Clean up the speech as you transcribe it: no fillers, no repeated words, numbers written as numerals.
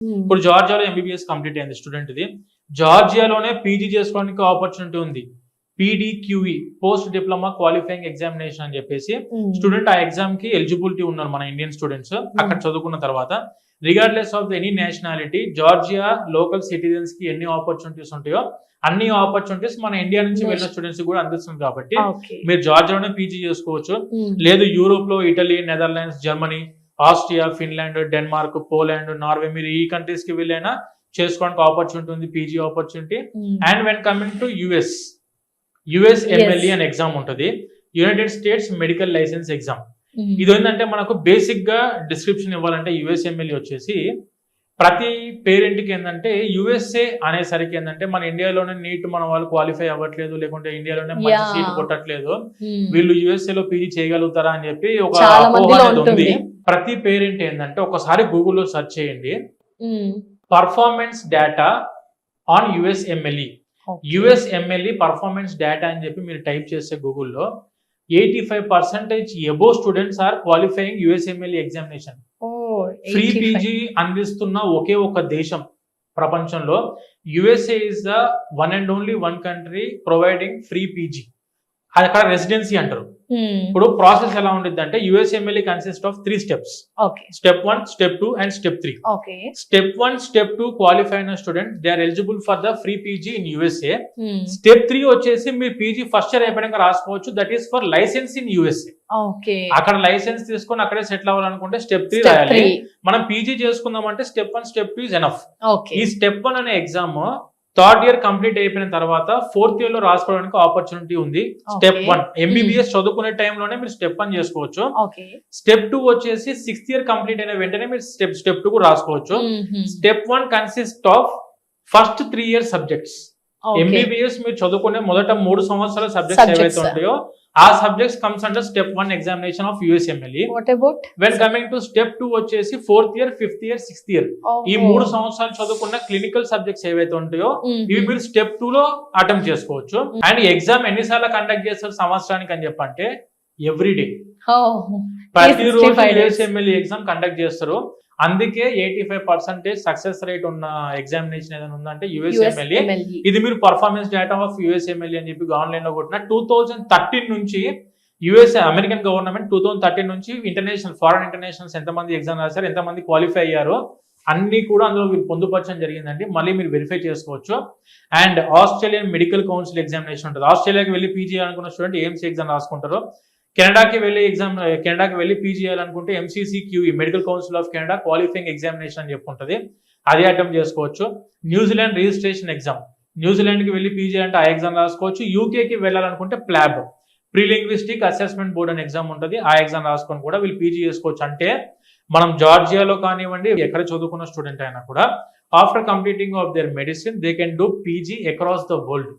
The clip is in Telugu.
ఇప్పుడు జార్జియాలో ఎంబీబీఎస్ కంప్లీట్ అయింది స్టూడెంట్ ఇది. జార్జియాలోనే పీజీ చేసుకోవడానికి ఆపర్చునిటీ ఉంది. PDQE post diploma qualifying examination అని చెప్పేసి స్టూడెంట్ ఆ ఎగ్జామ్ కి ఎలిజిబిలిటీ ఉన్నారు మన ఇండియన్ స్టూడెంట్స్. అక్కడ చదువుకున్న తర్వాత regardless of any nationality Georgia local citizens కి ఎన్ని ఆపర్చునిటీస్ ఉంటాయో అన్ని ఆపర్చునిటీస్ మన ఇండియా నుంచి వెళ్ళిన స్టూడెంట్స్ కూడా అందిస్తుంది. కాబట్టి మీరు జార్జియాలోనే పీజీ చేసుకోవచ్చు. లేదు యూరోప్ లో Italy, Netherlands, Germany, Austria, Finland, Denmark, Poland, Norway మీరు ఈ కంట్రీస్ కి వెళ్ళైనా చేసుకోవడానికి ఆపర్చునిటీ ఉంది, PG opportunity. And when coming to USMLE అనే ఎగ్జామ్ ఉంటుంది, United states medical licence exam. ఇది ఏంటంటే మనకు బేసిక్ గా డిస్క్రిప్షన్ ఇవ్వాలంటే USMLE వచ్చేసి ప్రతి పేరెంట్ కి ఏంటంటే USA అనేసరికి ఏంటంటే మన ఇండియాలోనే నీట్ మన వాళ్ళు క్వాలిఫై అవ్వట్లేదు, లేకుంటే ఇండియాలోనే మంచి సీట్ కొట్టట్లేదు, వీళ్ళు USA లో పీజీ చేయగలుగుతారా అని చెప్పి ఒక అపోహ అనేది ఉంది. ప్రతి పేరెంట్ ఏంటంటే ఒకసారి గూగుల్లో సెర్చ్ చేయండి performance data on USMLE performance data అని చెప్పి మీరు టైప్ చేస్తే గూగుల్లో 85% above students are qualifying USMLE examination. Free PG అందిస్తున్న ఒకే ఒక దేశం ప్రపంచంలో USA is the one and only one country providing free PG. అది అక్కడ రెసిడెన్సీ అంటారు. ఇప్పుడు ప్రాసెస్ ఎలా ఉంటుంది అంటే USMLE consist of 3 steps. Step 1, step 2 and step 3. Step 1, step 2 qualify అయిన student they are eligible for the free PG in USA. Step 3 వచ్చేసి మీరు పీజీ ఫస్ట్ ఇయర్ అయిపోయాక రాసుకోవచ్చు, that is for license in USA. అక్కడ లైసెన్స్ తీసుకొని అక్కడే సెటిల్ అవ్వాలనుకుంటే స్టెప్ 3 రాయాలి. మనం పీజీ చేసుకుందాం అంటే స్టెప్ 1, స్టెప్ 2 ఇస్ ఎనఫ్. ఈ స్టెప్ 1 అనే ఎగ్జామ్ థర్డ్ ఇయర్ కంప్లీట్ అయిపోయిన తర్వాత ఫోర్త్ ఇయర్ లో రాసుకోవడానికి ఆపర్చునిటీ ఉంది. స్టెప్ 1 MBBS చదువుకునే టైంలోనే మీరు స్టెప్ 1 చేసుకోవచ్చు. స్టెప్ 2 వచ్చేసి 6th ఇయర్ కంప్లీట్ అయిన వెంటనే మీరు స్టెప్ 2 రాసుకోవచ్చు. Step 1 consist of first 3 year subjects. MBBS మీరు చదువుకునే మొదట 3 సంవత్సరాల సబ్జెక్ట్స్ ఏవైతే ఉంటాయో ఆ subjects comes under step 1 examination of USMLE. When coming to step 2 వచ్చేసి 4th year, 5th year, 6th year ఈ 3 సంవత్సరాలు చదువుకున్న క్లినికల్ సబ్జెక్ట్స్ ఏవైతే ఉంటాయో ఇవి మీరు స్టెప్ 2 లో అటెంప్ట్ చేసుకోవచ్చు. అండ్ ఎగ్జామ్ ఎన్నిసార్లు కండక్ట్ చేస్తారు సంవత్సరానికి అని చెప్పంటే ఎవ్రీడే, ప్రతిరోజు USMLE ఎగ్జామ్ కండక్ట్ చేస్తారు. అందుకే 85% సక్సెస్ రేట్ ఉన్న ఎగ్జామినేషన్ ఏదైనా ఉందంటే USMLE. ఇది మీరు పర్ఫార్మెన్స్ డేటా ఆఫ్ USMLE అని చెప్పి ఆన్లైన్ లో కొట్టిన 2013 నుంచి అమెరికన్ గవర్నమెంట్ 2013 నుంచి ఫారెన్ ఇంటర్నేషనల్స్ ఎంతమంది ఎగ్జామ్ రాశారు, ఎంతమంది క్వాలిఫై అయ్యారో అన్ని కూడా అందులో మీరు పొందుపరచడం జరిగిందండి. మళ్ళీ మీరు వెరిఫై చేసుకోవచ్చు. And Australian medical council examination ఉంటుంది. ఆస్ట్రేలియాకి వెళ్ళి పీజీ చేయాలనుకున్న స్టూడెంట్ AMC ఎగ్జామ్ రాసుకుంటారు. కెనడాకి వెళ్ళి పీజీ చేయాలనుకుంటే MCCQE medical council of Canada qualifying examination అని చెప్పుకుంటుంది, అది అటెంప్ట్ చేసుకోవచ్చు. న్యూజిలాండ్ రిజిస్ట్రేషన్ ఎగ్జామ్, న్యూజిలాండ్ కి వెళ్ళి పీజీ అంటే ఆ ఎగ్జామ్ రాసుకోవచ్చు. యూకేకి వెళ్ళాలనుకుంటే ప్లాబ్ ప్రీలింగ్విస్టిక్ అసెస్మెంట్ బోర్డ్ అనే ఎగ్జామ్ ఉంటుంది, ఆ ఎగ్జామ్ రాసుకొని కూడా వీళ్ళు పీజీ చేసుకోవచ్చు. అంటే మనం జార్జియాలో కానివ్వండి ఎక్కడ చదువుకున్న స్టూడెంట్ అయినా కూడా after completing of their medicine they can do PG across the world.